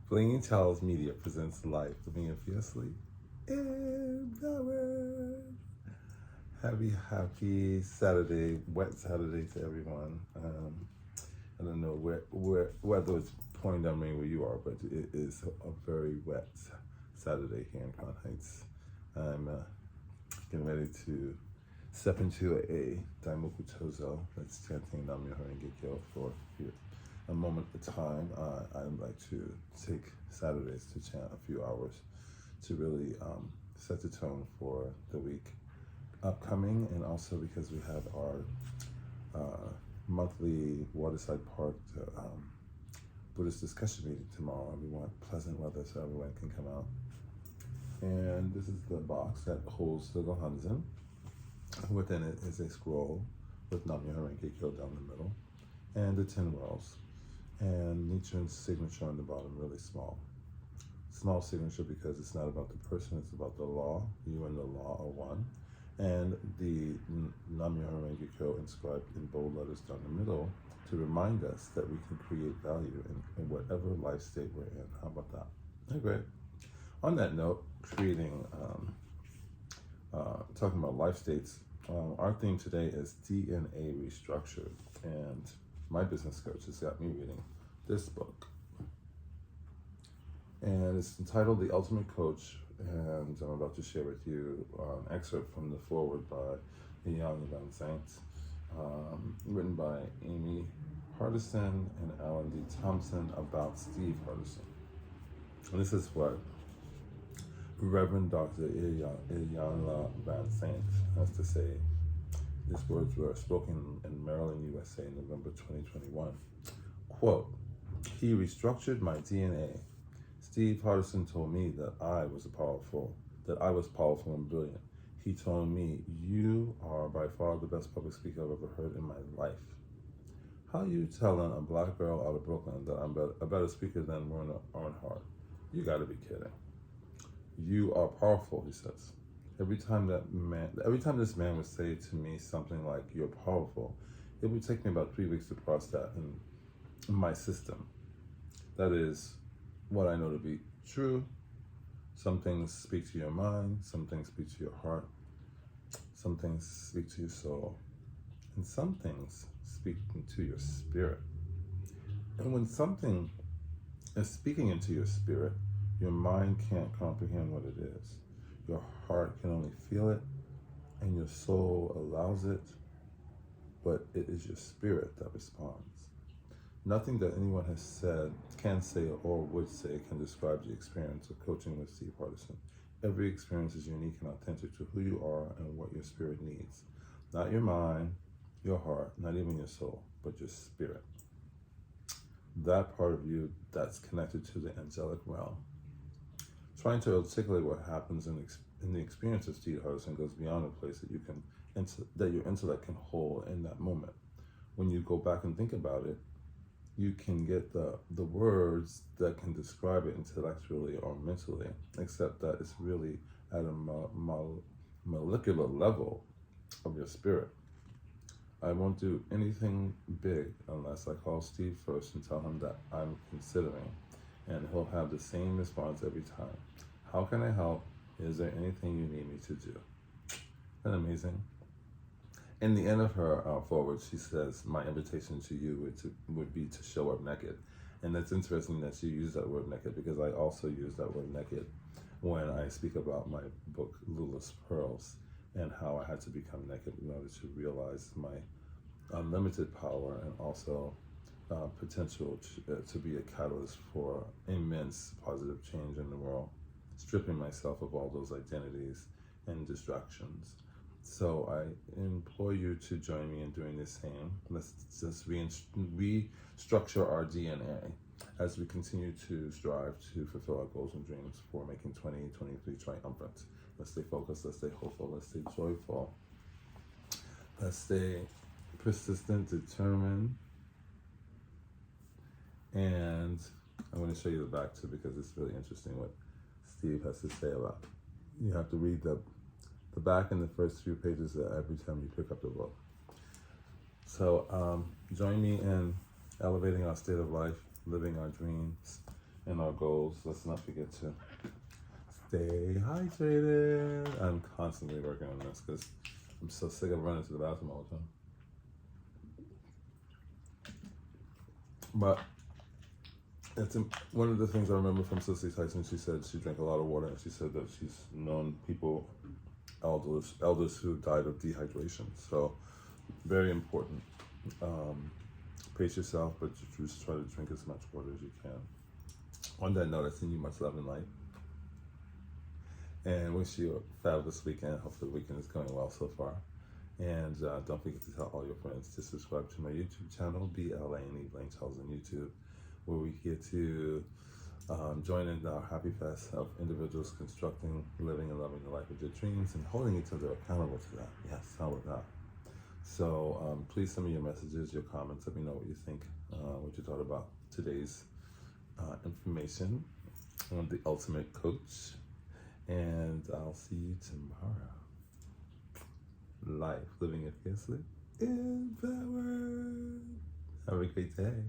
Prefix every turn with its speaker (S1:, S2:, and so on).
S1: Blane Charles Media presents Life Living It Fiercely Empowered. Happy Saturday, wet Saturday to everyone. I don't know whether it's pouring down rain where you are, but it is a very wet Saturday here in Crown Heights. I'm getting ready to step into a Daimoku Tozo that's chanting Nam-myoho Renge-kyo for a moment at a time. I'd like to take Saturdays to chant a few hours to really set the tone for the week upcoming, and also because we have our monthly Waterside Park Buddhist discussion meeting tomorrow, and we want pleasant weather so everyone can come out. And this is the box that holds the Gohanzen. Within it is a scroll with Nam-myoho Renge-kyo down the middle, and the 10 wells, and Nichiren's signature on the bottom, really small. Small signature because it's not about the person, it's about the law. You and the law are one. And the Nam-myoho Renge-kyo inscribed in bold letters down the middle to remind us that we can create value in whatever life state we're in. How about that? Okay, great. On that note, talking about life states, our theme today is DNA Restructured, and my business coach has got me reading this book. And it's entitled The Ultimate Coach, and I'm about to share with you an excerpt from the foreword by Ian Van Zandt, written by Amy Hardison and Alan D. Thompson about Steve Hardison. And this is what Reverend Dr. Iyanla Van Zandt has to say. These words were spoken in Maryland, USA in November 2021. Quote, "He restructured my DNA. Steve Hardison told me that I was powerful and brilliant. He told me, you are by far the best public speaker I've ever heard in my life. How you telling a black girl out of Brooklyn that I'm a better speaker than Werner Arnhart? You gotta be kidding. You are powerful," he says. Every time this man would say to me something like, "You're powerful," it would take me about 3 weeks to process that in my system. That is what I know to be true. Some things speak to your mind, some things speak to your heart, some things speak to your soul, and some things speak into your spirit. And when something is speaking into your spirit, your mind can't comprehend what it is. Your heart can only feel it, and your soul allows it, but it is your spirit that responds. Nothing that anyone has said, can say, or would say can describe the experience of coaching with Steve Hardison. Every experience is unique and authentic to who you are and what your spirit needs. Not your mind, your heart, not even your soul, but your spirit. That part of you that's connected to the angelic realm. Trying to articulate what happens in the experience of Steve Hardison goes beyond a place that your intellect can hold in that moment. When you go back and think about it, you can get the words that can describe it intellectually or mentally, except that it's really at a molecular level of your spirit. I won't do anything big unless I call Steve first and tell him that I'm considering, and he'll have the same response every time. How can I help? Is there anything you need me to do? Isn't that amazing? In the end of her foreword, she says, "My invitation to you would be to show up naked." And that's interesting that she used that word naked, because I also use that word naked when I speak about my book, Lula's Pearls, and how I had to become naked in order to realize my unlimited power and also potential to be a catalyst for immense positive change in the world, stripping myself of all those identities and distractions. So I implore you to join me in doing the same. Let's just restructure our DNA as we continue to strive to fulfill our goals and dreams for making 2023 triumphant. Let's stay focused, let's stay hopeful, let's stay joyful. Let's stay persistent, determined. And I'm going to show you the back too, because it's really interesting what Steve has to say about it. You have to read the back and the first few pages every time you pick up the book. So join me in elevating our state of life, living our dreams, and our goals. Let's not forget to stay hydrated. I'm constantly working on this because I'm so sick of running to the bathroom all the time. But it's one of the things I remember from Cicely Tyson. She said she drank a lot of water, and she said that she's known people, elders who died of dehydration. So very important. Pace yourself, but just try to drink as much water as you can. On that note, I send you much love and light, and wish you a fabulous weekend. Hopefully the weekend is going well so far. And don't forget to tell all your friends to subscribe to my YouTube channel, BLANE, Blane Charles on YouTube, where we get to join in our happy fest of individuals constructing, living, and loving the life of their dreams and holding each other accountable to that. Yes, how about that? So please send me your messages, your comments. Let me know what you think, what you thought about today's information on the Ultimate Coach. And I'll see you tomorrow. Life, living it fiercely, empowered. Have a great day.